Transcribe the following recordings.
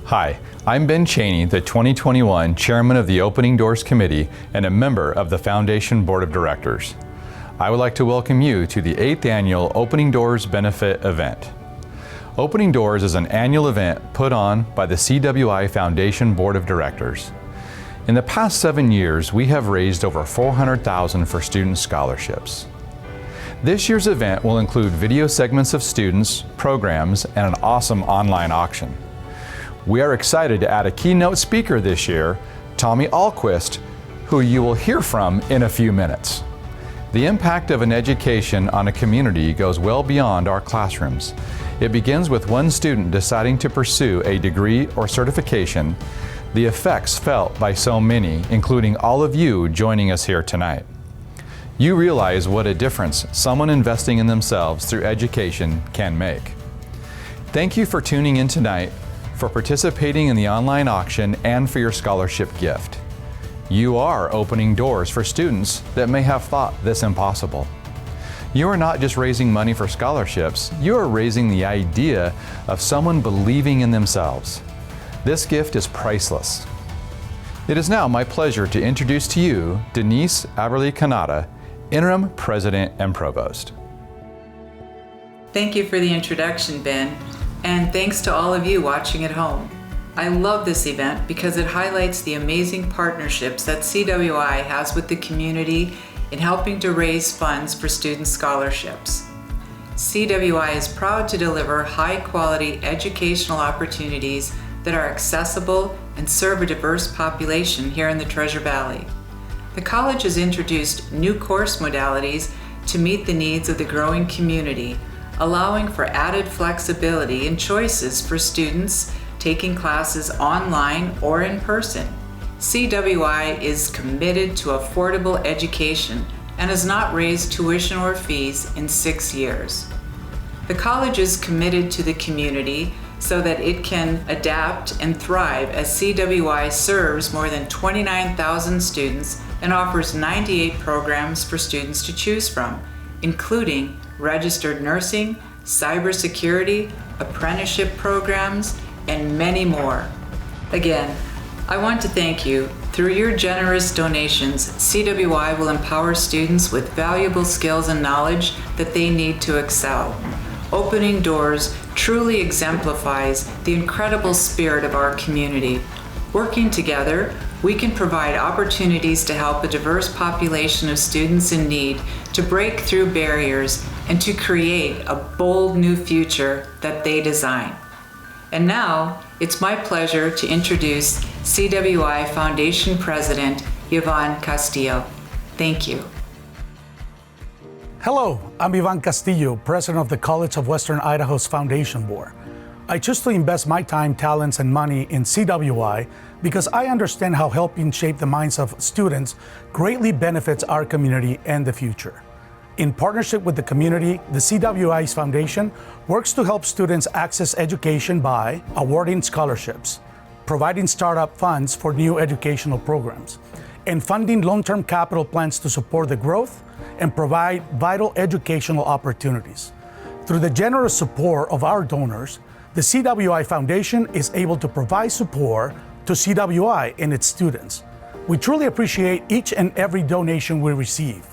Hi, I'm Ben Cheney, the 2021 Chairman of the Opening Doors Committee and a member of the Foundation Board of Directors. I would like to welcome you to the 8th Annual Opening Doors Benefit Event. Opening Doors is an annual event put on by the CWI Foundation Board of Directors. In the past 7 years, we have raised over $400,000 for student scholarships. This year's event will include video segments of students, programs, and an awesome online auction. We are excited to add a keynote speaker this year, Tommy Alquist, who you will hear from in a few minutes. The impact of an education on a community goes well beyond our classrooms. It begins with one student deciding to pursue a degree or certification, the effects felt by so many, including all of you joining us here tonight. You realize what a difference someone investing in themselves through education can make. Thank you for tuning in tonight, for participating in the online auction, and for your scholarship gift. You are opening doors for students that may have thought this impossible. You are not just raising money for scholarships, you are raising the idea of someone believing in themselves. This gift is priceless. It is now my pleasure to introduce to you Denise Aberle-Canada, Interim President and Provost. Thank you for the introduction, Ben. And thanks to all of you watching at home. I love this event because it highlights the amazing partnerships that CWI has with the community in helping to raise funds for student scholarships. CWI is proud to deliver high-quality educational opportunities that are accessible and serve a diverse population here in the Treasure Valley. The college has introduced new course modalities to meet the needs of the growing community, allowing for added flexibility and choices for students taking classes online or in person. CWI is committed to affordable education and has not raised tuition or fees in 6 years. The college is committed to the community so that it can adapt and thrive as CWI serves more than 29,000 students and offers 98 programs for students to choose from, including registered nursing, cybersecurity, apprenticeship programs, and many more. Again, I want to thank you. Through your generous donations, CWI will empower students with valuable skills and knowledge that they need to excel. Opening Doors truly exemplifies the incredible spirit of our community. Working together, we can provide opportunities to help a diverse population of students in need to break through barriers and to create a bold new future that they design. And now, it's my pleasure to introduce CWI Foundation President Yvonne Castillo. Thank you. Hello, I'm Yvonne Castillo, President of the College of Western Idaho's Foundation Board. I choose to invest my time, talents, and money in CWI because I understand how helping shape the minds of students greatly benefits our community and the future. In partnership with the community, the CWI's Foundation works to help students access education by awarding scholarships, providing startup funds for new educational programs, and funding long-term capital plans to support the growth and provide vital educational opportunities. Through the generous support of our donors, the CWI Foundation is able to provide support to CWI and its students. We truly appreciate each and every donation we receive.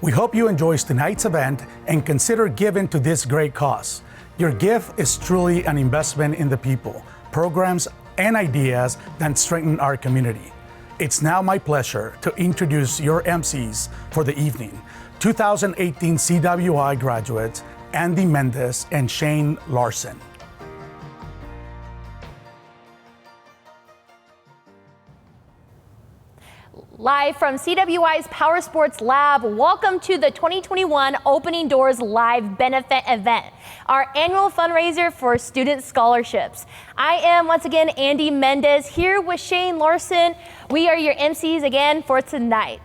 We hope you enjoy tonight's event and consider giving to this great cause. Your gift is truly an investment in the people, programs, and ideas that strengthen our community. It's now my pleasure to introduce your MCs for the evening, 2018 CWI graduates, Andy Mendez and Shane Larson. Live from CWI's Power Sports Lab, welcome to the 2021 Opening Doors Live Benefit Event, our annual fundraiser for student scholarships. I am once again Andy Mendez here with Shane Larson. We are your MCs again for tonight.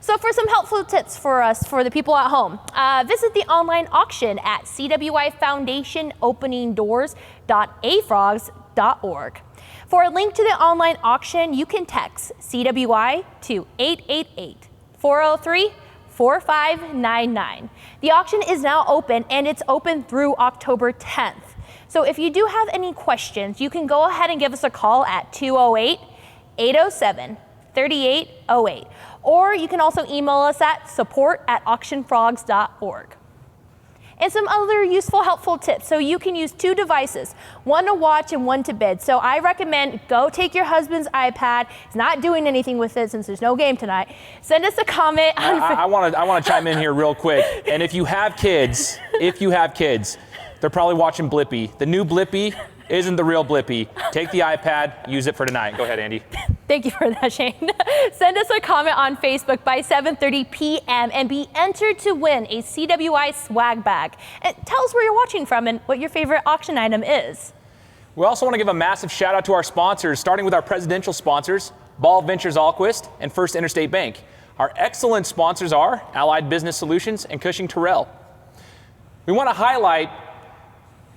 So for some helpful tips for us, for the people at home, visit the online auction at cwifoundationopeningdoors.afrogs.org. For a link to the online auction, you can text CWI to 888-403-403. 4599. The auction is now open, and it's open through October 10th. So if you do have any questions, you can go ahead and give us a call at 208-807-3808. Or you can also email us at support@auctionfrogs.org. And some other useful, helpful tips. So you can use 2 devices, one to watch and one to bid. So I recommend go take your husband's iPad. He's not doing anything with it since there's no game tonight. Send us a comment. I want to chime in here real quick. And if you have kids, they're probably watching Blippi. The new Blippi isn't the real Blippi. Take the iPad, use it for tonight. Go ahead, Andy. Thank you for that, Shane. Send us a comment on Facebook by 7:30 p.m. and be entered to win a CWI swag bag. And tell us where you're watching from and what your favorite auction item is. We also want to give a massive shout out to our sponsors, starting with our presidential sponsors, Ball Ventures Alquist and First Interstate Bank. Our excellent sponsors are Allied Business Solutions and Cushing Terrell. We want to highlight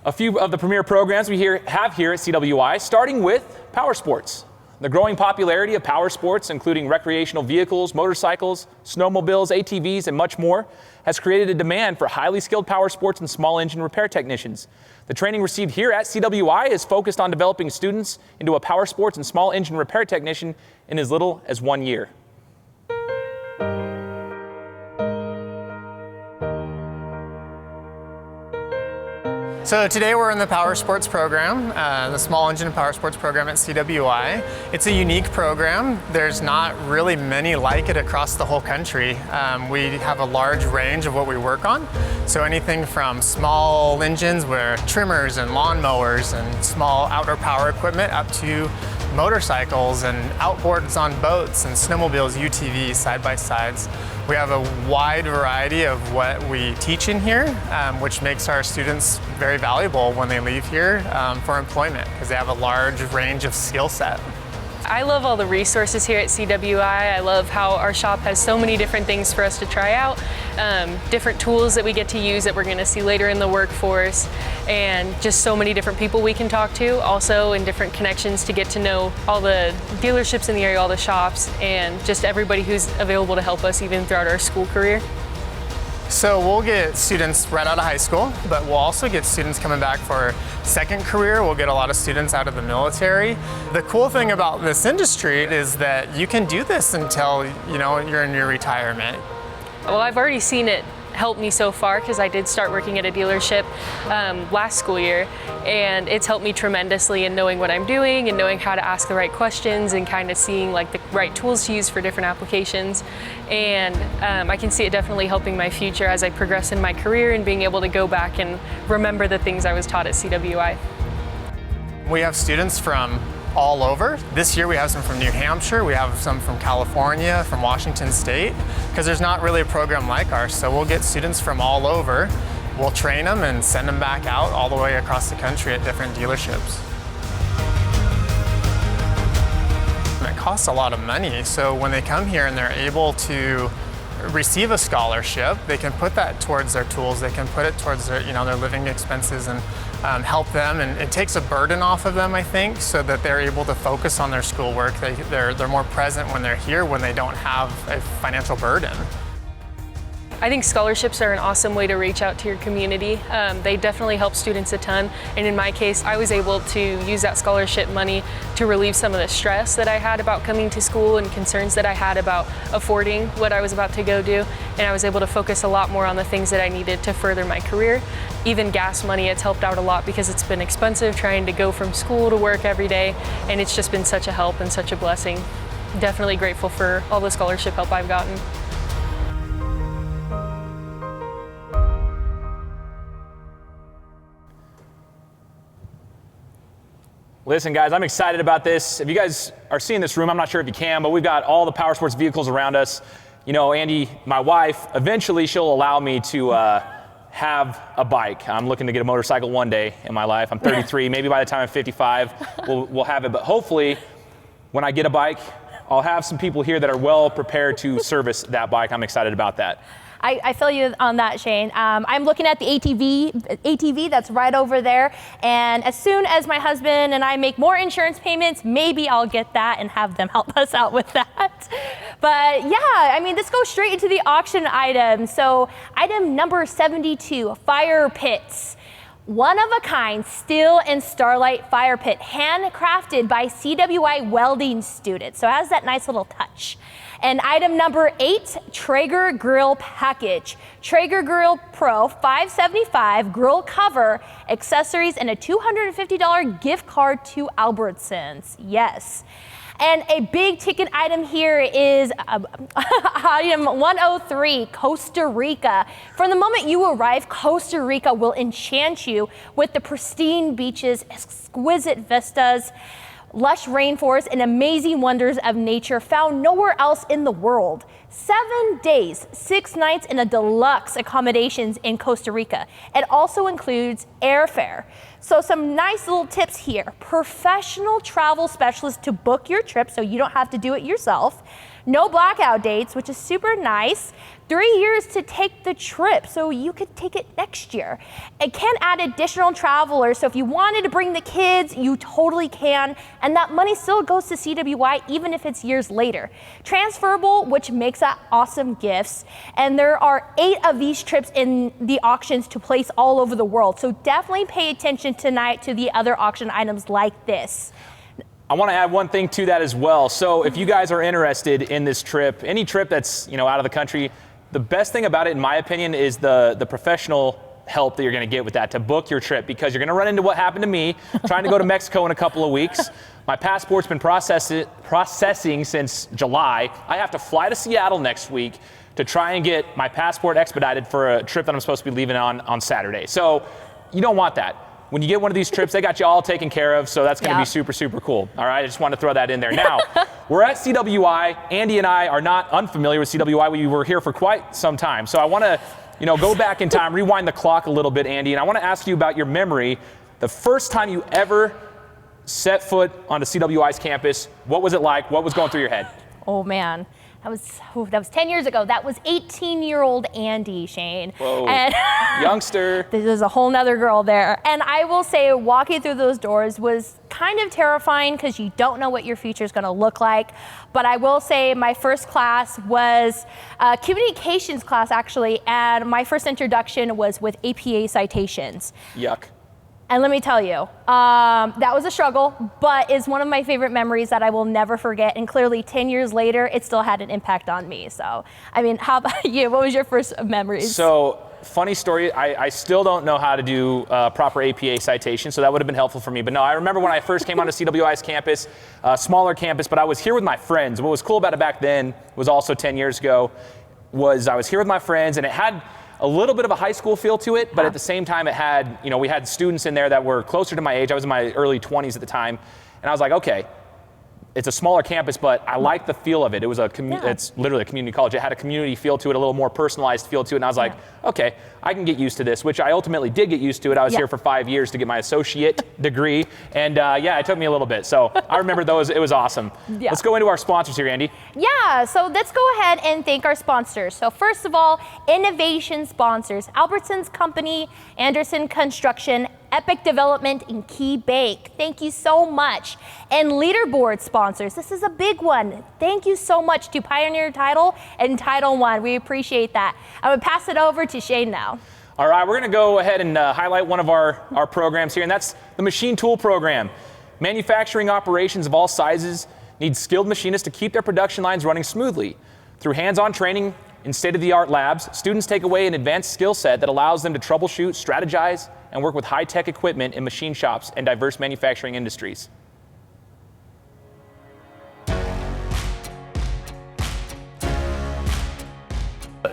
a few of the premier programs we have here at CWI, starting with power sports. The growing popularity of power sports, including recreational vehicles, motorcycles, snowmobiles, ATVs, and much more, has created a demand for highly skilled power sports and small engine repair technicians. The training received here at CWI is focused on developing students into a power sports and small engine repair technician in as little as 1 year. So today we're in the Power Sports program, the Small Engine Power Sports program at CWI. It's a unique program. There's not really many like it across the whole country. We have a large range of what we work on. So anything from small engines where trimmers and lawnmowers and small outdoor power equipment up to motorcycles and outboards on boats and snowmobiles, UTVs, side-by-sides. We have a wide variety of what we teach in here, which makes our students very valuable when they leave here for employment because they have a large range of skill set. I love all the resources here at CWI. I love how our shop has so many different things for us to try out, different tools that we get to use that we're going to see later in the workforce, and just so many different people we can talk to, also in different connections to get to know all the dealerships in the area, all the shops, and just everybody who's available to help us even throughout our school career. So we'll get students right out of high school, but we'll also get students coming back for second career. We'll get a lot of students out of the military. The cool thing about this industry is that you can do this until you're in your retirement. Well, I've already seen it help me so far because I did start working at a dealership last school year, and it's helped me tremendously in knowing what I'm doing and knowing how to ask the right questions and kind of seeing like the right tools to use for different applications. And I can see it definitely helping my future as I progress in my career and being able to go back and remember the things I was taught at CWI. We have students from all over. This year we have some from New Hampshire, we have some from California, from Washington State, because there's not really a program like ours. So we'll get students from all over, we'll train them and send them back out all the way across the country at different dealerships. And it costs a lot of money, so when they come here and they're able to receive a scholarship, they can put that towards their tools, they can put it towards their, their living expenses and help them, and it takes a burden off of them, I think, so that they're able to focus on their schoolwork. They're more present when they're here, when they don't have a financial burden. I think scholarships are an awesome way to reach out to your community. They definitely help students a ton, and in my case, I was able to use that scholarship money to relieve some of the stress that I had about coming to school and concerns that I had about affording what I was about to go do, and I was able to focus a lot more on the things that I needed to further my career. Even gas money, it's helped out a lot because it's been expensive trying to go from school to work every day, and it's just been such a help and such a blessing. Definitely grateful for all the scholarship help I've gotten. Listen, guys, I'm excited about this. If you guys are seeing this room, I'm not sure if you can, but we've got all the power sports vehicles around us. Andy, my wife, eventually she'll allow me to have a bike. I'm looking to get a motorcycle one day in my life. I'm 33. Maybe by the time I'm 55, we'll have it. But hopefully, when I get a bike, I'll have some people here that are well prepared to service that bike. I'm excited about that. I feel you on that, Shane. I'm looking at the ATV that's right over there. And as soon as my husband and I make more insurance payments, maybe I'll get that and have them help us out with that. But yeah, I mean, let's go straight into the auction items. So item number 72, fire pits. One of a kind steel and starlight fire pit, handcrafted by CWI welding students. So it has that nice little touch. And item number 8, Traeger grill package. Traeger Grill Pro 575 grill cover, accessories, and a $250 gift card to Albertsons. Yes. And a big ticket item here is item 103, Costa Rica. From the moment you arrive, Costa Rica will enchant you with the pristine beaches, exquisite vistas, lush rainforests, and amazing wonders of nature found nowhere else in the world. 7 days, 6 nights in a deluxe accommodations in Costa Rica. It also includes airfare. So some nice little tips here. Professional travel specialists to book your trip so you don't have to do it yourself. No blackout dates, which is super nice. 3 years to take the trip, so you could take it next year. It can add additional travelers, so if you wanted to bring the kids, you totally can, and that money still goes to CWI even if it's years later. Transferable, which makes that awesome gifts, and there are 8 of these trips in the auctions to place all over the world, so definitely pay attention tonight to the other auction items like this. I want to add one thing to that as well. So if you guys are interested in this trip, any trip that's out of the country, the best thing about it, in my opinion, is the professional help that you're going to get with that to book your trip, because you're going to run into what happened to me trying to go to Mexico in a couple of weeks. My passport's been processing since July. I have to fly to Seattle next week to try and get my passport expedited for a trip that I'm supposed to be leaving on Saturday. So you don't want that. When you get one of these trips, they got you all taken care of, so that's going to be super, super cool. All right, I just wanted to throw that in there. Now, we're at CWI. Andy and I are not unfamiliar with CWI. We were here for quite some time. So I want to, go back in time, rewind the clock a little bit, Andy, and I want to ask you about your memory. The first time you ever set foot onto CWI's campus, what was it like? What was going through your head? Oh, man. That was 10 years ago. That was 18-year-old Andy, Shane. Whoa, and youngster. This is a whole nother girl there. And I will say walking through those doors was kind of terrifying because you don't know what your future is going to look like. But I will say my first class was a communications class, actually, and my first introduction was with APA citations. Yuck. And let me tell you, that was a struggle, but is one of my favorite memories that I will never forget. And clearly 10 years later, it still had an impact on me. So, I mean, how about you? What was your first memories? So, funny story, I still don't know how to do proper APA citation, so that would have been helpful for me. But no, I remember when I first came onto CWI's campus, smaller campus, but I was here with my friends. What was cool about it back then was also 10 years ago, was I was here with my friends, and it had a little bit of a high school feel to it, but at the same time it had, we had students in there that were closer to my age. I was in my early 20s at the time, and I was like, okay, it's a smaller campus, but I like the feel of it. It was it's literally a community college. It had a community feel to it, a little more personalized feel to it, and I was like, okay, I can get used to this, which I ultimately did get used to it. I was here for 5 years to get my associate degree, and it took me a little bit. So I remember those. It was awesome. Yeah. Let's go into our sponsors here, Andy. Yeah, so let's go ahead and thank our sponsors. So first of all, innovation sponsors, Albertsons Company, Anderson Construction, Epic Development, and Key Bank. Thank you so much. And leaderboard sponsors. This is a big one. Thank you so much to Pioneer Title and Title One. We appreciate that. I'm going to pass it over to Shane now. All right, we're going to go ahead and highlight one of our programs here, and that's the Machine Tool Program. Manufacturing operations of all sizes need skilled machinists to keep their production lines running smoothly. Through hands-on training in state-of-the-art labs, students take away an advanced skill set that allows them to troubleshoot, strategize, and work with high-tech equipment in machine shops and diverse manufacturing industries.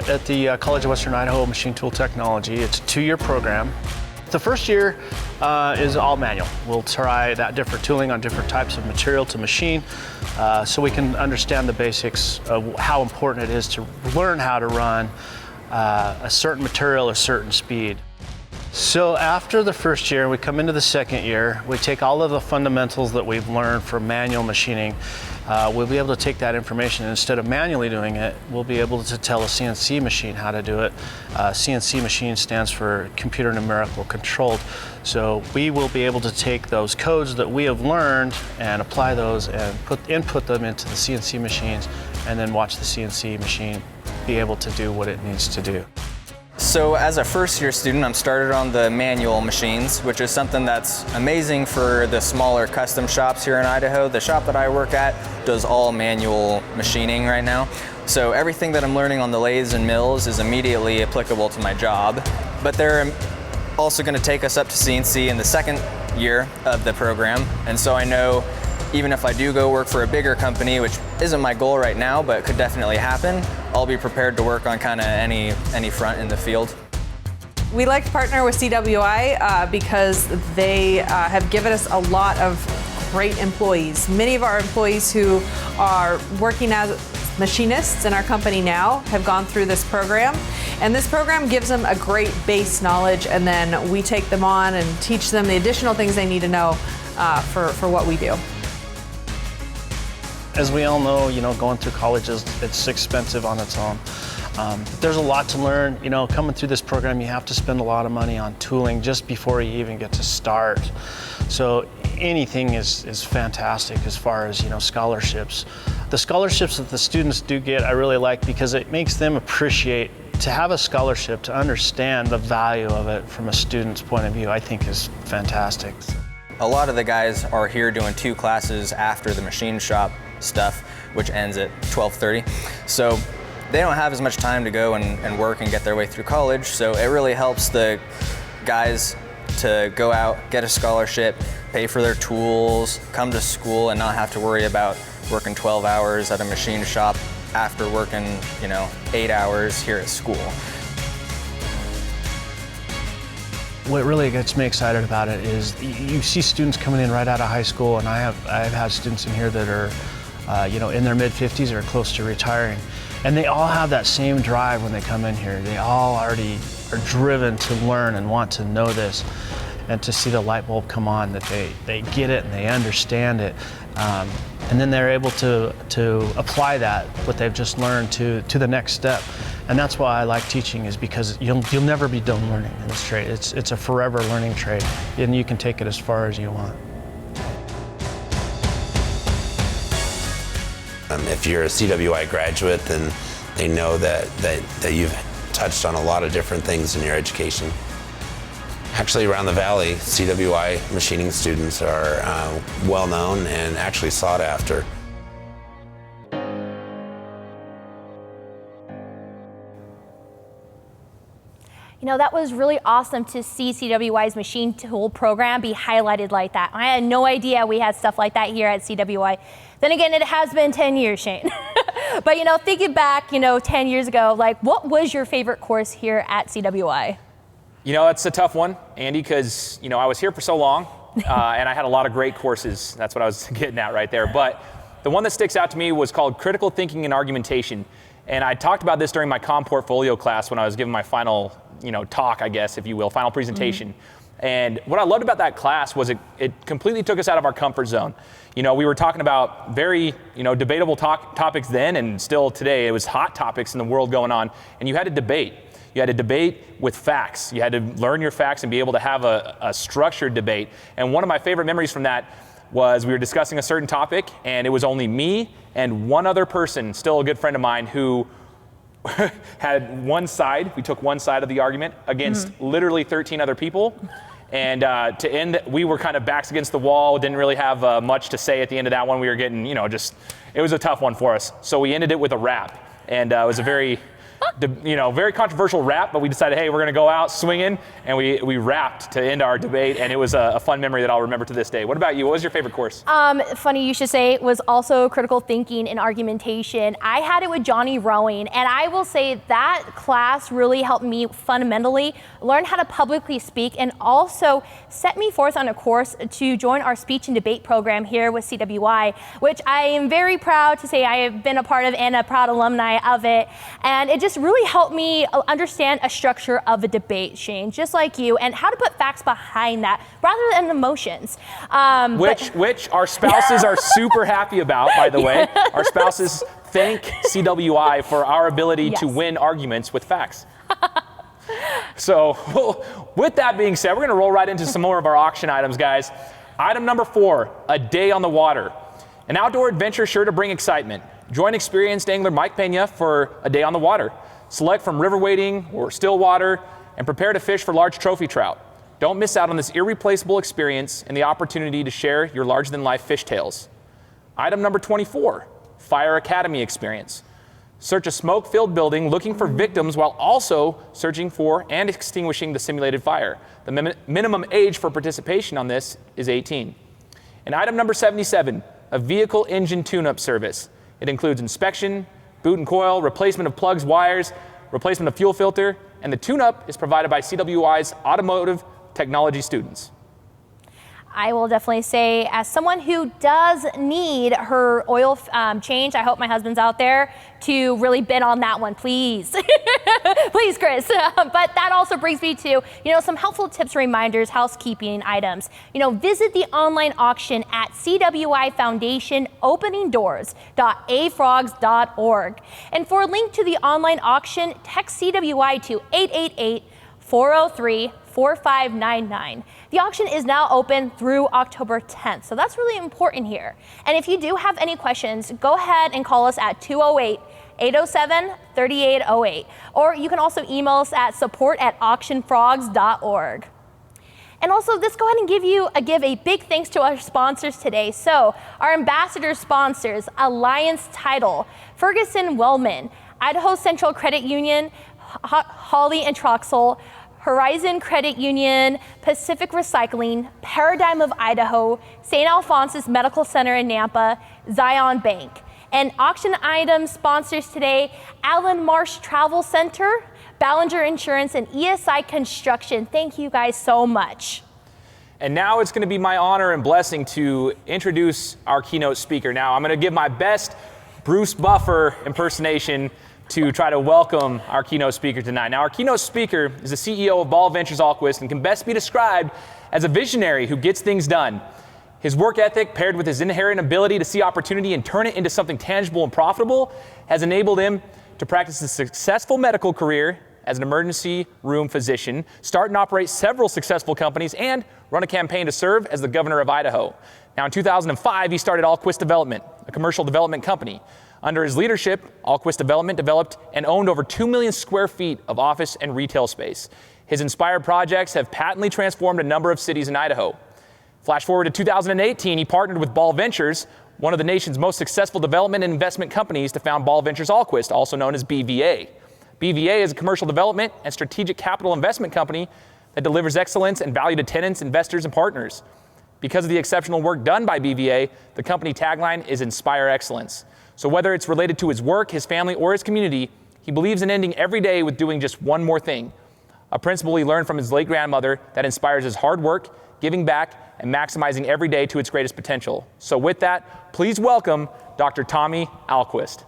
At the College of Western Idaho Machine Tool Technology, it's a 2-year program. The first year is all manual. We'll try that different tooling on different types of material to machine so we can understand the basics of how important it is to learn how to run a certain material, a certain speed. So after the first year, we come into the second year, we take all of the fundamentals that we've learned from manual machining. We'll be able to take that information, and instead of manually doing it, we'll be able to tell a CNC machine how to do it. CNC machine stands for computer numerical controlled. So we will be able to take those codes that we have learned and apply those and input them into the CNC machines, and then watch the CNC machine be able to do what it needs to do. So as a first-year student, I'm started on the manual machines, which is something that's amazing for the smaller custom shops here in Idaho. The shop that I work at does all manual machining right now. So everything that I'm learning on the lathes and mills is immediately applicable to my job. But they're also going to take us up to CNC in the second year of the program. And so I know even if I do go work for a bigger company, which isn't my goal right now, but could definitely happen, I'll be prepared to work on kind of any front in the field. We like to partner with CWI because they have given us a lot of great employees. Many of our employees who are working as machinists in our company now have gone through this program. And this program gives them a great base knowledge, and then we take them on and teach them the additional things they need to know for what we do. As we all know, going through college it's expensive on its own. There's a lot to learn. Coming through this program, you have to spend a lot of money on tooling just before you even get to start. So anything is fantastic as far as scholarships. The scholarships that the students do get, I really like, because it makes them appreciate to have a scholarship, to understand the value of it from a student's point of view. I think is fantastic. A lot of the guys are here doing 2 classes after the machine shop stuff, which ends at 12:30. So they don't have as much time to go and work and get their way through college. So it really helps the guys to go out, get a scholarship, pay for their tools, come to school, and not have to worry about working 12 hours at a machine shop after working, 8 hours here at school. What really gets me excited about it is you see students coming in right out of high school, and I've had students in here that are in their mid-50s or close to retiring, and they all have that same drive when they come in here. They all already are driven to learn and want to know this, and to see the light bulb come on, that they get it and they understand it, and then they're able to apply that, what they've just learned, to the next step. And that's why I like teaching, is because you'll never be done learning in this trade. It's a forever learning trade, and you can take it as far as you want. If you're a CWI graduate, then they know that you've touched on a lot of different things in your education. Actually, around the valley, CWI machining students are well known and actually sought after. That was really awesome to see CWI's machine tool program be highlighted like that. I had no idea we had stuff like that here at CWI. Then again, it has been 10 years, Shane. But thinking back, 10 years ago, what was your favorite course here at CWI? It's a tough one, Andy, because, I was here for so long, and I had a lot of great courses. That's what I was getting at right there. But the one that sticks out to me was called Critical Thinking and Argumentation. And I talked about this during my comm portfolio class when I was giving my final, talk, I guess, if you will, final presentation. Mm-hmm. And what I loved about that class was it completely took us out of our comfort zone. We were talking about very, debatable topics then, and still today. It was hot topics in the world going on, and you had to debate. You had to debate with facts. You had to learn your facts and be able to have a structured debate. And one of my favorite memories from that was we were discussing a certain topic, and it was only me and one other person, still a good friend of mine, who had one side. We took one side of the argument against literally 13 other people. And to end, we were kind of backs against the wall, didn't really have much to say at the end of that one. We were getting, it was a tough one for us. So we ended it with a rap. And it was a very very controversial rap, but we decided, hey, we're going to go out swinging, and we rapped to end our debate, and it was a fun memory that I'll remember to this day. What about you? What was your favorite course? Funny you should say, it was also critical thinking and argumentation. I had it with Johnny Rowing, and I will say that class really helped me fundamentally learn how to publicly speak, and also set me forth on a course to join our speech and debate program here with CWI, which I am very proud to say I have been a part of and a proud alumni of it. And it just really helped me understand a structure of a debate, Shane, just like you, and how to put facts behind that rather than emotions. Which our spouses are super happy about, by the way. Our spouses thank CWI for our ability to win arguments with facts. So with that being said, we're going to roll right into some more of our auction items, guys. Item number 4, a day on the water. An outdoor adventure sure to bring excitement. Join experienced angler Mike Pena for a day on the water. Select from river wading or still water and prepare to fish for large trophy trout. Don't miss out on this irreplaceable experience and the opportunity to share your larger-than-life fish tales. Item number 24, Fire Academy experience. Search a smoke-filled building looking for victims while also searching for and extinguishing the simulated fire. The minimum age for participation on this is 18. And item number 77, a vehicle engine tune-up service. It includes inspection, boot and coil, replacement of plugs, wires, replacement of fuel filter, and the tune-up is provided by CWI's automotive technology students. I will definitely say, as someone who does need her oil change, I hope my husband's out there to really bid on that one, please. Please, Chris. But that also brings me to, some helpful tips, reminders, housekeeping items. Visit the online auction at CWI Foundation openingdoors.afrogs.org. And for a link to the online auction, text CWI to 888-403-4599. The auction is now open through October 10th, so that's really important here. And if you do have any questions, go ahead and call us at 208-807-3808, or you can also email us at support@auctionfrogs.org. And also, let's go ahead and give a big thanks to our sponsors today. So, our ambassador sponsors, Alliance Title, Ferguson Wellman, Idaho Central Credit Union, Hawley and Troxel, Horizon Credit Union, Pacific Recycling, Paradigm of Idaho, St. Alphonsus Medical Center in Nampa, Zion Bank. And auction item sponsors today, Allen Marsh Travel Center, Ballinger Insurance, and ESI Construction. Thank you guys so much. And now it's going to be my honor and blessing to introduce our keynote speaker. Now I'm going to give my best Bruce Buffer impersonation to try to welcome our keynote speaker tonight. Now, our keynote speaker is the CEO of Ball Ventures Alquist and can best be described as a visionary who gets things done. His work ethic, paired with his inherent ability to see opportunity and turn it into something tangible and profitable, has enabled him to practice a successful medical career as an emergency room physician, start and operate several successful companies, and run a campaign to serve as the governor of Idaho. Now, in 2005, he started Alquist Development, a commercial development company. Under his leadership, Alquist Development developed and owned over 2 million square feet of office and retail space. His inspired projects have patently transformed a number of cities in Idaho. Flash forward to 2018, he partnered with Ball Ventures, one of the nation's most successful development and investment companies, to found Ball Ventures Alquist, also known as BVA. BVA is a commercial development and strategic capital investment company that delivers excellence and value to tenants, investors, and partners. Because of the exceptional work done by BVA, the company tagline is Inspire Excellence. So whether it's related to his work, his family, or his community, he believes in ending every day with doing just one more thing. A principle he learned from his late grandmother that inspires his hard work, giving back, and maximizing every day to its greatest potential. So with that, please welcome Dr. Tommy Alquist.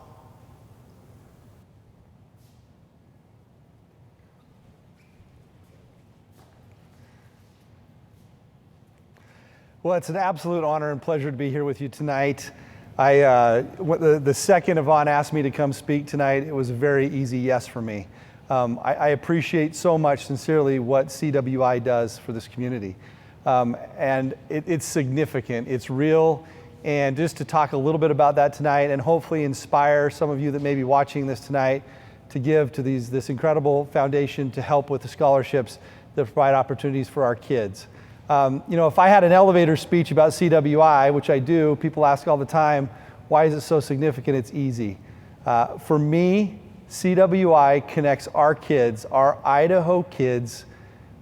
Well, it's an absolute honor and pleasure to be here with you tonight. The second Yvonne asked me to come speak tonight, it was a very easy yes for me. I appreciate so much, sincerely, what CWI does for this community. And it's significant, it's real, and just to talk a little bit about that tonight and hopefully inspire some of you that may be watching this tonight to give to this incredible foundation to help with the scholarships that provide opportunities for our kids. If I had an elevator speech about CWI, which I do, people ask all the time, why is it so significant? It's easy. For me, CWI connects our kids, our Idaho kids,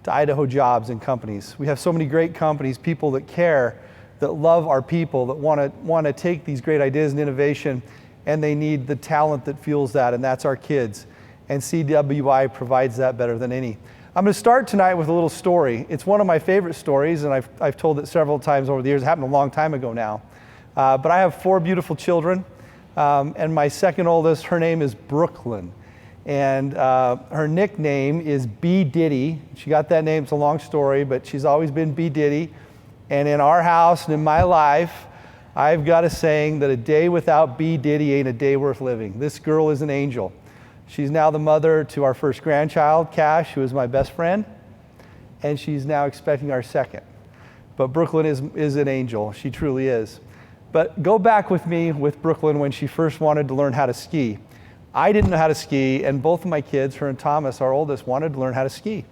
to Idaho jobs and companies. We have so many great companies, people that care, that love our people, that want to take these great ideas and innovation, and they need the talent that fuels that, and that's our kids. And CWI provides that better than any. I'm going to start tonight with a little story. It's one of my favorite stories, and I've told it several times over the years. It happened a long time ago now. But I have 4 beautiful children, and my second oldest, her name is Brooklyn. And her nickname is B. Diddy. She got that name, it's a long story, but she's always been B. Diddy. And in our house and in my life, I've got a saying that a day without B. Diddy ain't a day worth living. This girl is an angel. She's now the mother to our first grandchild, Cash, who is my best friend, and she's now expecting our second. But Brooklyn is an angel. She truly is. But go back with me with Brooklyn when she first wanted to learn how to ski. I didn't know how to ski, and both of my kids, her and Thomas, our oldest, wanted to learn how to ski.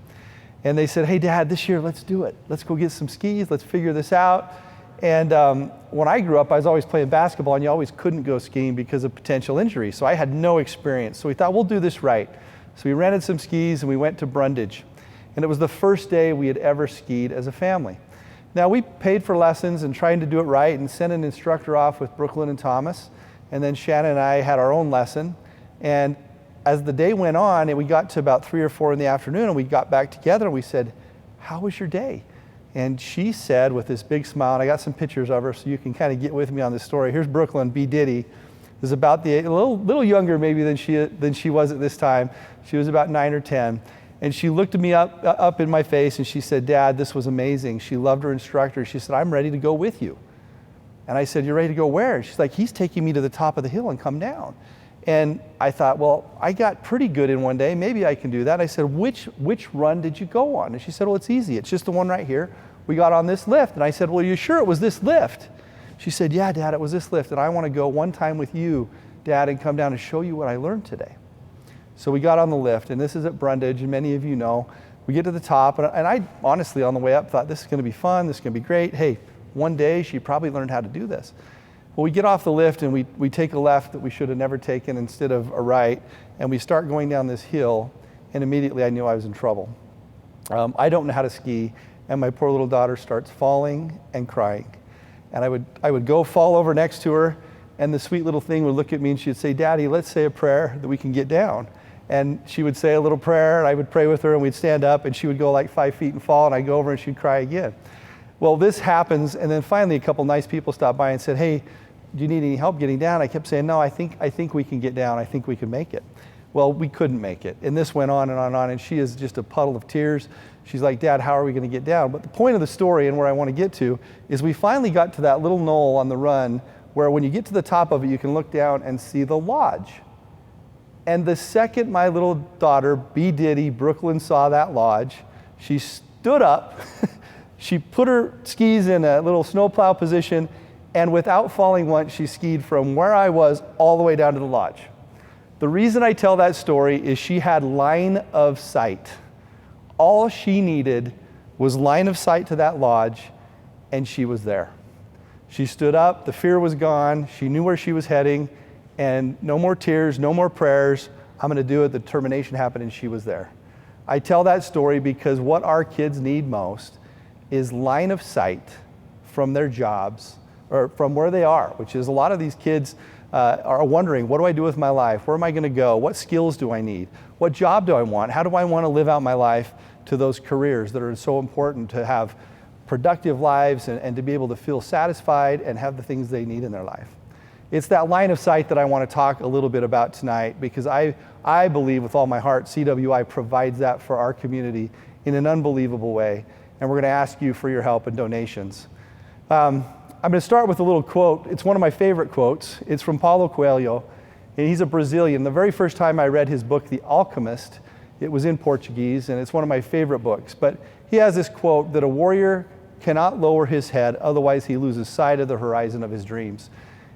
And they said, hey, Dad, this year, let's do it. Let's go get some skis. Let's figure this out. And when I grew up, I was always playing basketball, and you always couldn't go skiing because of potential injury. So I had no experience. So we thought, we'll do this right. So we rented some skis, and we went to Brundage. And it was the first day we had ever skied as a family. Now, we paid for lessons and trying to do it right and sent an instructor off with Brooklyn and Thomas. And then Shannon and I had our own lesson. And as the day went on, and we got to about 3 or 4 in the afternoon, and we got back together, and we said, how was your day? And she said with this big smile, and I got some pictures of her so you can kind of get with me on this story. Here's Brooklyn, B. Diddy, is about a little younger maybe than she was at this time. She was about 9 or 10. And she looked at me up in my face and she said, Dad, this was amazing. She loved her instructor. She said, I'm ready to go with you. And I said, you're ready to go where? She's like, he's taking me to the top of the hill and come down. And I thought, well, I got pretty good in one day. Maybe I can do that. I said, which run did you go on? And she said, well, it's easy. It's just the one right here. We got on this lift. And I said, well, are you sure it was this lift? She said, yeah, Dad, it was this lift. And I want to go one time with you, Dad, and come down and show you what I learned today. So we got on the lift, and this is at Brundage, and many of you know. We get to the top, and I honestly, on the way up, thought this is going to be fun. This is going to be great. Hey, one day she probably learned how to do this. Well, we get off the lift and we take a left that we should have never taken instead of a right, and we start going down this hill, and immediately I knew I was in trouble. I don't know how to ski, and my poor little daughter starts falling and crying. And I would go fall over next to her, and the sweet little thing would look at me and she'd say, Daddy, let's say a prayer that we can get down. And she would say a little prayer, and I would pray with her, and we'd stand up, and she would go like 5 feet and fall, and I'd go over and she'd cry again. Well, this happens, and then finally a couple nice people stopped by and said, hey, do you need any help getting down? I kept saying, no, I think we can get down. I think we can make it. Well, we couldn't make it. And this went on and on and on, and she is just a puddle of tears. She's like, Dad, how are we going to get down? But the point of the story and where I want to get to is we finally got to that little knoll on the run where when you get to the top of it, you can look down and see the lodge. And the second my little daughter, B. Diddy, Brooklyn, saw that lodge, she stood up, she put her skis in a little snowplow position, and without falling once, she skied from where I was all the way down to the lodge. The reason I tell that story is she had line of sight. All she needed was line of sight to that lodge, and she was there. She stood up, the fear was gone, she knew where she was heading, and no more tears, no more prayers. I'm going to do it. The determination happened, and she was there. I tell that story because what our kids need most is line of sight from their jobs or from where they are, which is a lot of these kids are wondering, what do I do with my life? Where am I going to go? What skills do I need? What job do I want? How do I want to live out my life to those careers that are so important to have productive lives and to be able to feel satisfied and have the things they need in their life? It's that line of sight that I want to talk a little bit about tonight because I believe with all my heart CWI provides that for our community in an unbelievable way. And we're going to ask you for your help and donations. I'm going to start with a little quote. It's one of my favorite quotes. It's from Paulo Coelho. And he's a Brazilian. The very first time I read his book, The Alchemist, it was in Portuguese, and it's one of my favorite books. But he has this quote that a warrior cannot lower his head, otherwise he loses sight of the horizon of his dreams.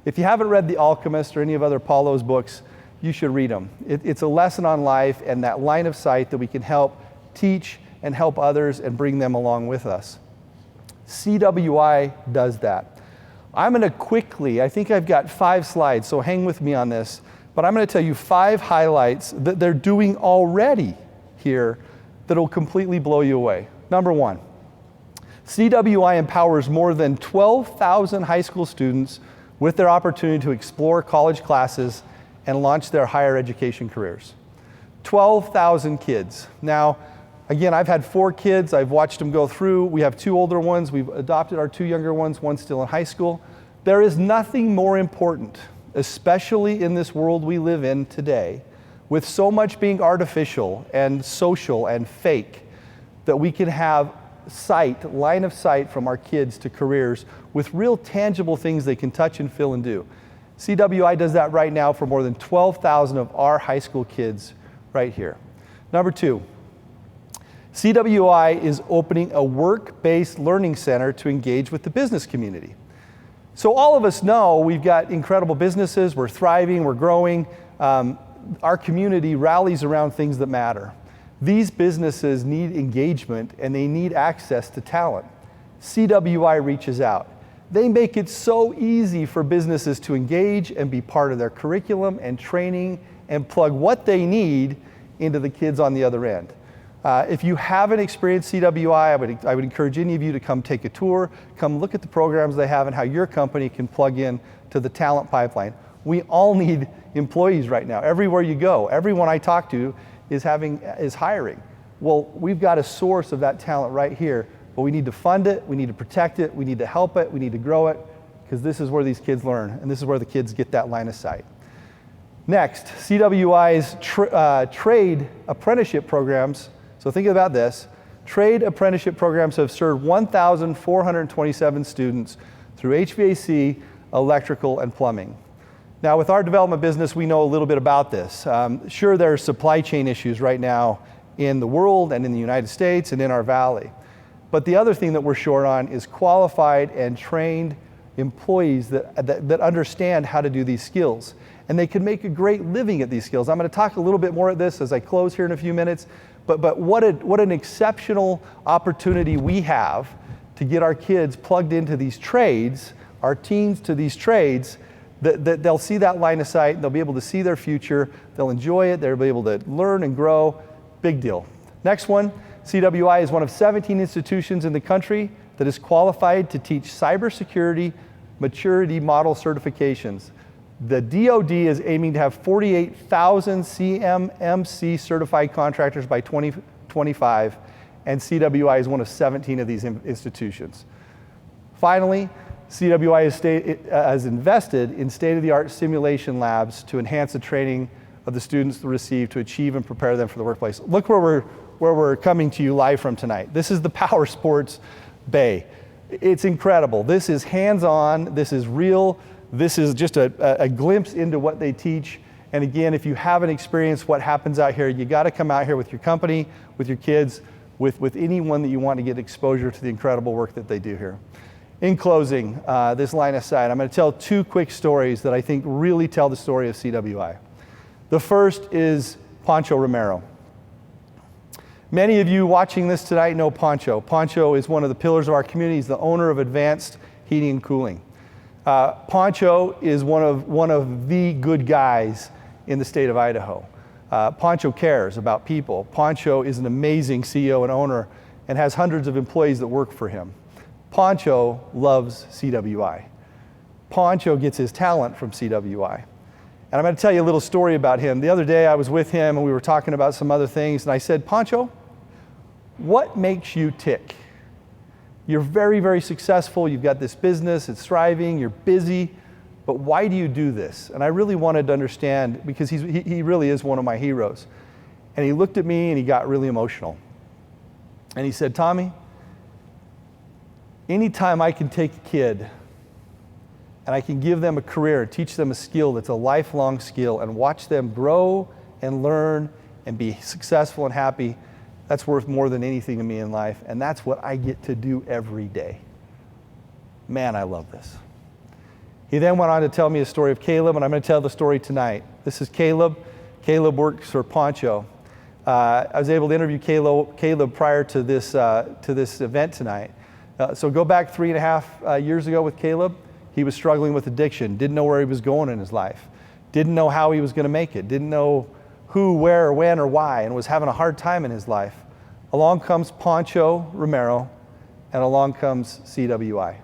If you haven't read The Alchemist or any of other Paulo's books, you should read them. It's a lesson on life and that line of sight that we can help teach and help others and bring them along with us. CWI does that. I'm going to quickly, I think I've got 5 slides, so hang with me on this, but I'm going to tell you 5 highlights that they're doing already here that will completely blow you away. Number 1, CWI empowers more than 12,000 high school students with their opportunity to explore college classes and launch their higher education careers. 12,000 kids. Now, again, I've had 4 kids. I've watched them go through. We have 2 older ones. We've adopted our 2 younger ones, one still in high school. There is nothing more important, especially in this world we live in today, with so much being artificial and social and fake, that we can have line of sight from our kids to careers with real tangible things they can touch and feel and do. CWI does that right now for more than 12,000 of our high school kids right here. Number 2, CWI is opening a work-based learning center to engage with the business community. So all of us know we've got incredible businesses, we're thriving, we're growing. Our community rallies around things that matter. These businesses need engagement and they need access to talent. CWI reaches out. They make it so easy for businesses to engage and be part of their curriculum and training and plug what they need into the kids on the other end. If you haven't experienced CWI, I would encourage any of you to come take a tour, come look at the programs they have and how your company can plug in to the talent pipeline. We all need employees right now. Everywhere you go, everyone I talk to is hiring. Well, we've got a source of that talent right here, but we need to fund it, we need to protect it, we need to help it, we need to grow it, because this is where these kids learn, and this is where the kids get that line of sight. Next, CWI's trade apprenticeship programs. So think about this. Trade apprenticeship programs have served 1,427 students through HVAC, electrical, and plumbing. Now, with our development business, we know a little bit about this. Sure, there are supply chain issues right now in the world and in the United States and in our valley. But the other thing that we're short on is qualified and trained employees that understand how to do these skills. And they can make a great living at these skills. I'm going to talk a little bit more at this as I close here in a few minutes. But what an exceptional opportunity we have to get our kids plugged into these trades, our teens to these trades, that they'll see that line of sight, they'll be able to see their future, they'll enjoy it, they'll be able to learn and grow. Big deal. Next one, CWI is one of 17 institutions in the country that is qualified to teach cybersecurity maturity model certifications. The DoD is aiming to have 48,000 CMMC certified contractors by 2025, and CWI is one of 17 of these institutions. Finally, CWI has invested in state-of-the-art simulation labs to enhance the training of the students to receive to achieve and prepare them for the workplace. Look where we're coming to you live from tonight. This is the Power Sports Bay. It's incredible. This is hands-on, this is real, this is just a glimpse into what they teach. And again, if you haven't experienced what happens out here, you gotta come out here with your company, with your kids, with anyone that you want to get exposure to the incredible work that they do here. In closing, this line of sight, I'm going to tell 2 quick stories that I think really tell the story of CWI. The first is Pancho Romero. Many of you watching this tonight know Pancho. Pancho is one of the pillars of our community. He's the owner of Advanced Heating and Cooling. Pancho is one of the good guys in the state of Idaho. Pancho cares about people. Pancho is an amazing CEO and owner and has hundreds of employees that work for him. Pancho loves CWI. Pancho gets his talent from CWI. And I'm going to tell you a little story about him. The other day I was with him and we were talking about some other things, and I said, Pancho, what makes you tick? You're very, very successful. You've got this business, it's thriving, you're busy, but why do you do this? And I really wanted to understand, because he really is one of my heroes. And he looked at me and he got really emotional. And he said, Tommy, anytime I can take a kid and I can give them a career, teach them a skill that's a lifelong skill, and watch them grow and learn and be successful and happy, that's worth more than anything to me in life. And that's what I get to do every day. Man, I love this. He then went on to tell me a story of Caleb, and I'm going to tell the story tonight. This is Caleb. Caleb works for Pancho. I was able to interview Caleb prior to this event tonight. So go back 3.5 years ago with Caleb. He was struggling with addiction, didn't know where he was going in his life, didn't know how he was going to make it, didn't know who, where, when, or why, and was having a hard time in his life. Along comes Pancho Romero, and along comes CWI.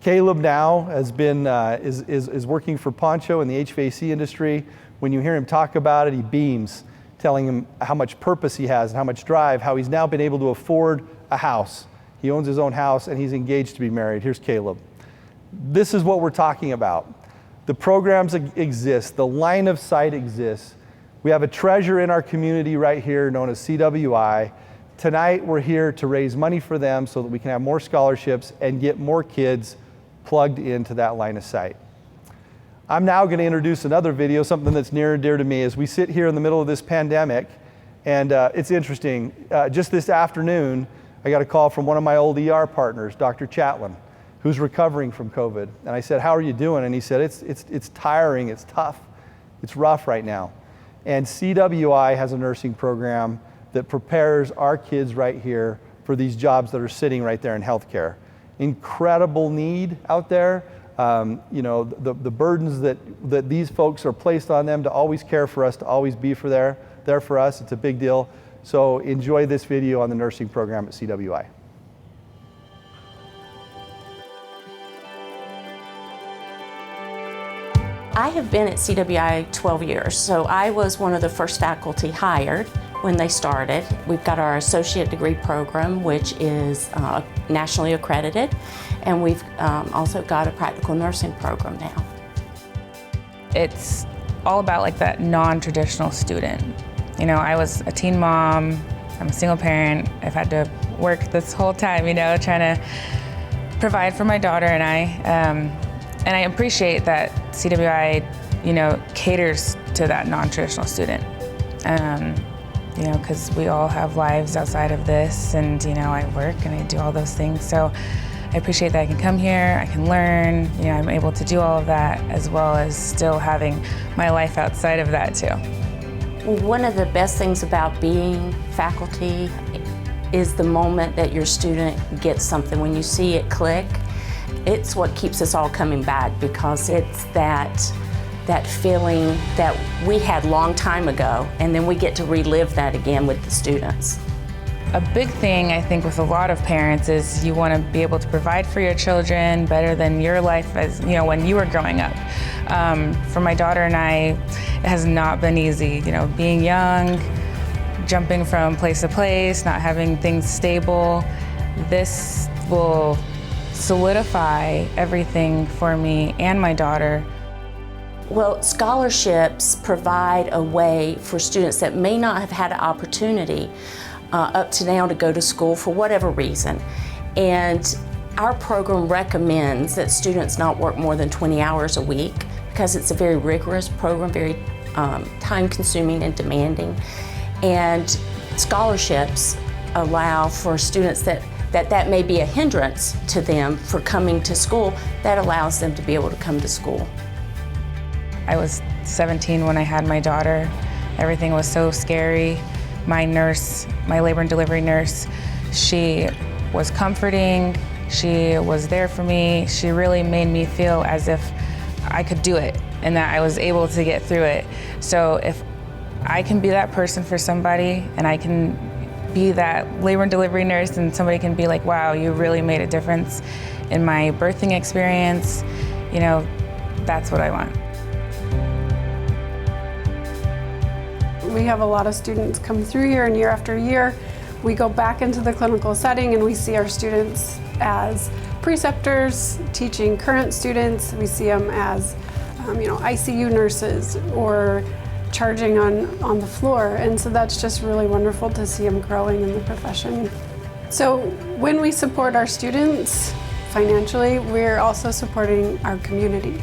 Caleb now has been is working for Pancho in the HVAC industry. When you hear him talk about it, he beams, telling him how much purpose he has and how much drive, how he's now been able to afford a house. He owns his own house and he's engaged to be married. Here's Caleb. This is what we're talking about. The programs exist, the line of sight exists. We have a treasure in our community right here known as CWI. Tonight we're here to raise money for them so that we can have more scholarships and get more kids plugged into that line of sight. I'm now going to introduce another video, something that's near and dear to me as we sit here in the middle of this pandemic. And it's interesting, just this afternoon, I got a call from one of my old ER partners, Dr. Chatlin, who's recovering from COVID. And I said, how are you doing? And he said, it's tiring, it's tough, it's rough right now. And CWI has a nursing program that prepares our kids right here for these jobs that are sitting right there in healthcare. Incredible need out there. You know, the burdens that these folks are placed on them to always care for us, to always be there for us, it's a big deal. So enjoy this video on the nursing program at CWI. I have been at CWI 12 years, so I was one of the first faculty hired when they started. We've got our associate degree program, which is nationally accredited, and we've also got a practical nursing program now. It's all about like that non-traditional student. You know, I was a teen mom, I'm a single parent, I've had to work this whole time, you know, trying to provide for my daughter and I appreciate that CWI, you know, caters to that non-traditional student. You know, because we all have lives outside of this, and you know, I work and I do all those things. So I appreciate that I can come here, I can learn, you know, I'm able to do all of that as well as still having my life outside of that too. One of the best things about being faculty is the moment that your student gets something. When you see it click, it's what keeps us all coming back, because it's that feeling that we had a long time ago, and then we get to relive that again with the students. A big thing I think with a lot of parents is you want to be able to provide for your children better than your life as, you know, when you were growing up. For my daughter and I, it has not been easy, you know, being young, jumping from place to place, not having things stable. This will solidify everything for me and my daughter. Well, scholarships provide a way for students that may not have had an opportunity up to now to go to school for whatever reason. And our program recommends that students not work more than 20 hours a week, because it's a very rigorous program, very time-consuming and demanding. And scholarships allow for students that may be a hindrance to them for coming to school, that allows them to be able to come to school. I was 17 when I had my daughter. Everything was so scary. My nurse, my labor and delivery nurse, she was comforting. She was there for me. She really made me feel as if I could do it and that I was able to get through it. So if I can be that person for somebody, and I can be that labor and delivery nurse, and somebody can be like, wow, you really made a difference in my birthing experience, you know, that's what I want. We have a lot of students come through here, and year after year, we go back into the clinical setting and we see our students as preceptors teaching current students. We see them as you know, ICU nurses or charging on the floor. And so that's just really wonderful to see them growing in the profession. So when we support our students financially, we're also supporting our community.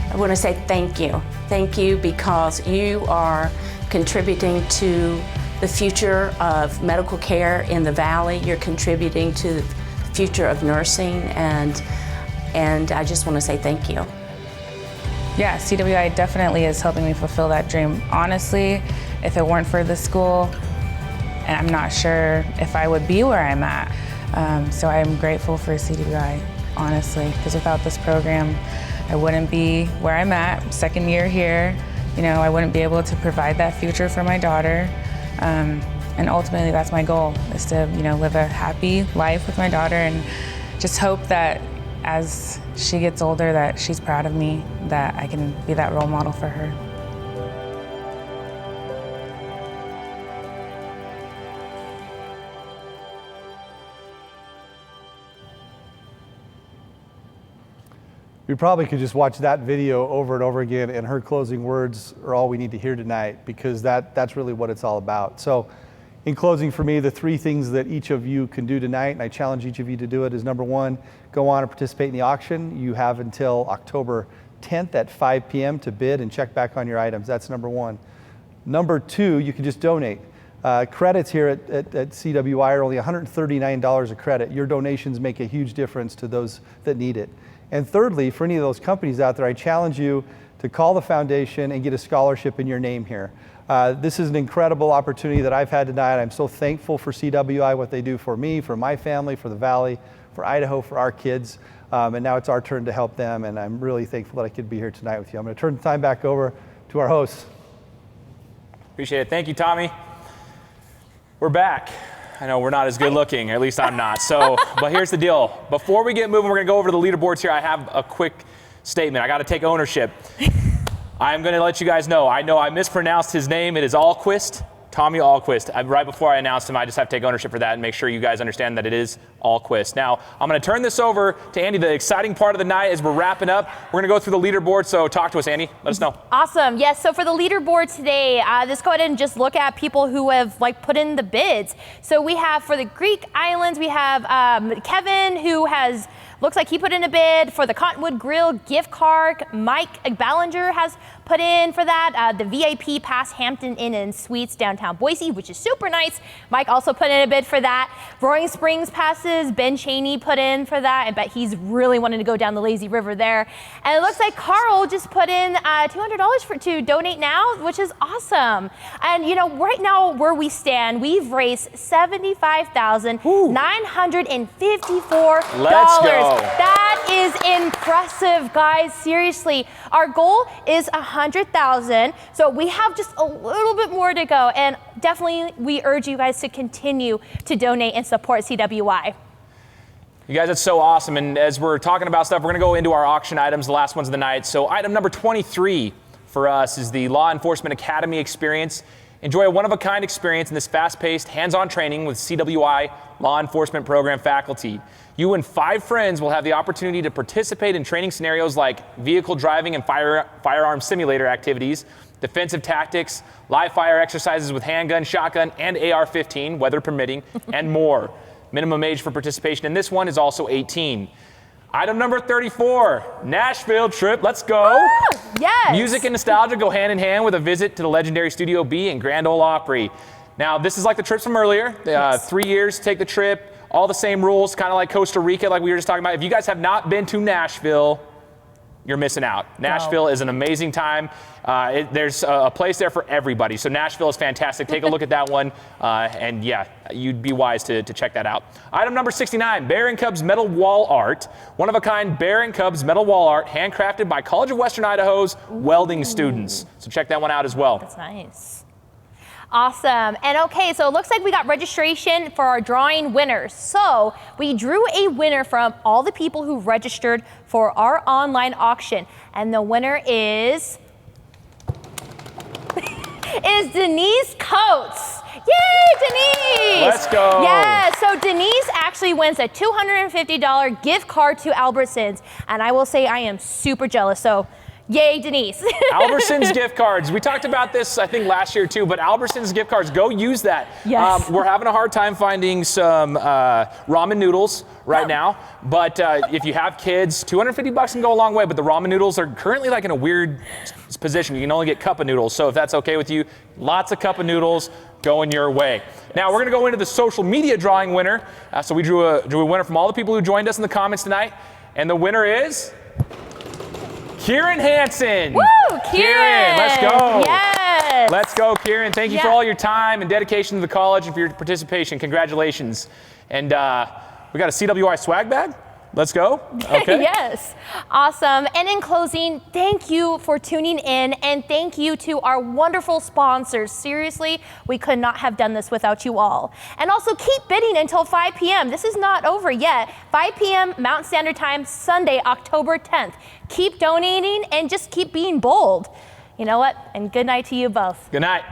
I want to say thank you. Thank you, because you are contributing to the future of medical care in the Valley. You're contributing to the future of nursing, and I just want to say thank you. Yeah, CWI definitely is helping me fulfill that dream. Honestly, if it weren't for this school, and I'm not sure if I would be where I'm at. So I'm grateful for CWI, honestly, because without this program, I wouldn't be where I'm at, second year here. You know, I wouldn't be able to provide that future for my daughter. And ultimately, that's my goal, is to, you know, live a happy life with my daughter, and just hope that as she gets older, that she's proud of me, that I can be that role model for her. we probably could just watch that video over and over again, and her closing words are all we need to hear tonight, because that's really what it's all about. So in closing, for me, the 3 things that each of you can do tonight, and I challenge each of you to do it, is number 1, go on and participate in the auction. You have until October 10th at 5 p.m. to bid and check back on your items. That's number 1. Number 2, you can just donate. Credits here at CWI are only $139 a credit. Your donations make a huge difference to those that need it. And thirdly, for any of those companies out there, I challenge you to call the foundation and get a scholarship in your name here. This is an incredible opportunity that I've had tonight. I'm so thankful for CWI, what they do for me, for my family, for the Valley, for Idaho, for our kids. And now it's our turn to help them, and I'm really thankful that I could be here tonight with you. I'm going to turn the time back over to our hosts. Appreciate it. Thank you, Tommy. We're back. I know we're not as good looking, at least I'm not. So, but here's the deal. Before we get moving, we're going to go over to the leaderboards here. I have a quick statement. I got to take ownership. I'm going to let you guys know I mispronounced his name. It is Alquist, Tommy Alquist. Right before I announced him, I just have to take ownership for that and make sure you guys understand that it is Alquist. Now, I'm going to turn this over to Andy, the exciting part of the night as we're wrapping up. We're going to go through the leaderboard, so talk to us, Andy. Let us know. Awesome. Yes, so for the leaderboard today, let's go ahead and just look at people who have put in the bids. So we have for the Greek Islands, we have Kevin, who looks like he put in a bid for the Cottonwood Grill gift card. Mike Ballinger has put in for that. The VIP Pass Hampton Inn and Suites downtown Boise, which is super nice. Mike also put in a bid for that. Roaring Springs passes, Ben Cheney put in for that. I bet he's really wanting to go down the lazy river there. And it looks like Carl just put in $200 to donate now, which is awesome. And right now where we stand, we've raised $75,954. Let's go. That is impressive, guys. Seriously, our goal is $100,000, so we have just a little bit more to go. And definitely, we urge you guys to continue to donate and support CWI. You guys, that's so awesome. And as we're talking about stuff, we're going to go into our auction items, the last ones of the night. So item number 23 for us is the Law Enforcement Academy experience. Enjoy a one-of-a-kind experience in this fast-paced, hands-on training with CWI Law Enforcement Program faculty. You and 5 friends will have the opportunity to participate in training scenarios like vehicle driving and firearm simulator activities, defensive tactics, live fire exercises with handgun, shotgun, and AR-15, weather permitting, and more. Minimum age for participation in this one is also 18. Item number 34, Nashville trip. Let's go. Yes. Music and nostalgia go hand in hand with a visit to the legendary Studio B and Grand Ole Opry. Now, this is like the trips from earlier. 3 years, take the trip, all the same rules, kind of like Costa Rica, like we were just talking about. If you guys have not been to Nashville, you're missing out. Nashville is an amazing time. There's a place there for everybody. So Nashville is fantastic. Take a look at that one. And yeah, you'd be wise to check that out. Item number 69, Bear & Cubs metal wall art. One of a kind Bear & Cubs metal wall art, handcrafted by College of Western Idaho's welding students. So check that one out as well. That's nice. Awesome. And okay, so it looks like we got registration for our drawing winners. So we drew a winner from all the people who registered for our online auction. And the winner is Denise Coates. Yay, Denise! Let's go. Yeah, so Denise actually wins a $250 gift card to Albertsons. And I will say I am super jealous. So yay, Denise. Albertsons gift cards. We talked about this, I think, last year too, but Albertsons gift cards, go use that. Yes. We're having a hard time finding some ramen noodles right now, but if you have kids, $250 can go a long way, but the ramen noodles are currently like in a weird position. You can only get cup of noodles, so if that's okay with you, lots of cup of noodles going your way. Now we're gonna go into the social media drawing winner. So we drew a winner from all the people who joined us in the comments tonight, and the winner is Kieran Hansen. Woo, Kieran. Let's go. Yes. Let's go, Kieran. Thank you for all your time and dedication to the college and for your participation. Congratulations. And we got a CWI swag bag. Let's go. Okay. Yes. Awesome. And in closing, thank you for tuning in, and thank you to our wonderful sponsors. Seriously, we could not have done this without you all. And also keep bidding until 5 p.m. This is not over yet. 5 p.m. Mountain Standard Time, Sunday, October 10th. Keep donating and just keep being bold. You know what? And good night to you both. Good night.